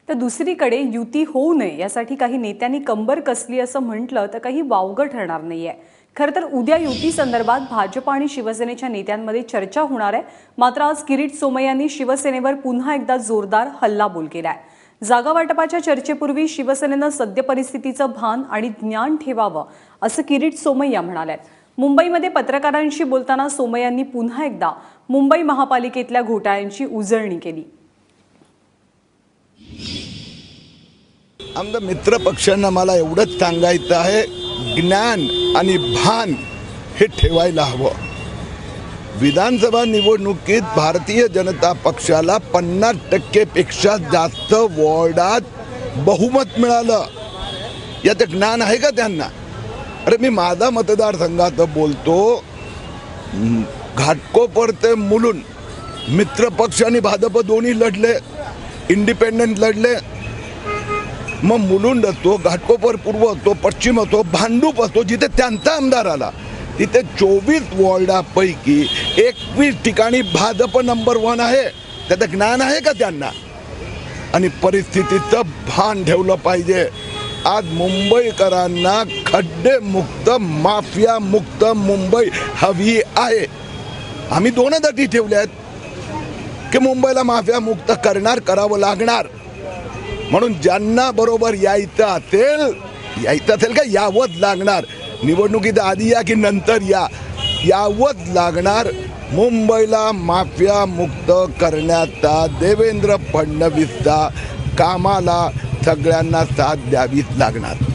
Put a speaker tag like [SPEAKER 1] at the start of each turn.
[SPEAKER 1] तर दुसरीकडे युती होऊ नये यासाठी काही नेत्यांनी कंबर कसली असं म्हटलं तर काही वावगं ठरणार नाहीये। खरं तर उद्या युती संदर्भात भाजप आणि शिवसेनेच्या नेत्यांमध्ये चर्चा होणार आहे। मात्र आज किरीट सोमय्यांनी शिवसेनेवर पुन्हा एकदा जोरदार हल्लाबोल केलाय। जागा वाटपाच्या चर्चेपूर्वी शिवसेनेनं सद्य परिस्थितीचं भान आणि ज्ञान ठेवावं असं किरीट सोमय्या म्हणाले। मुंबईमध्ये पत्रकारांशी बोलताना सोमय्यांनी पुन्हा एकदा मुंबई महापालिकेतल्या घोटाळ्यांची उजळणी केली।
[SPEAKER 2] आमच्या मित्र पक्षांना मला एवढंच सांगायचं आहे, ज्ञान आणि भान हे ठेवायला हवं। विधानसभा निवडणुकीत भारतीय जनता पक्षाला 50% पेक्षा जास्त वॉर्डात बहुमत मिळालं, याचं ज्ञान आहे का त्यांना? अरे मी माझा मतदारसंघात बोलतो, घाटकोपर ते मुलुंड मित्र पक्ष आणि भाजप दोन्ही लढले, इंडिपेंडंट लढले। मग मुलुंड असतो, घाटकोपर पूर्व असतो, पश्चिम असतो, भांडूप असतो, जिथे त्यांचा आमदार आला तिथे 24 वॉर्डापैकी 21 ठिकाणी भाजप नंबर 1 आहे। त्याचं ज्ञान आहे का त्यांना? आणि परिस्थितीचं भान ठेवलं पाहिजे। आज मुंबईकरांना खड्डे मुक्त, माफिया मुक्त मुंबई हवी आहे। आम्ही 2 अटी ठेवल्या आहेत की मुंबईला माफिया मुक्त करावं लागणार। म्हणून ज्यांना बरोबर यायचं असेल का यावंच लागणार। निवडणुकीत आधी या की नंतर यावंच लागणार। मुंबईला माफिया मुक्त करण्याचा देवेंद्र फडणवीसचा कामाला सगळ्यांना साथ द्यावीच लागणार।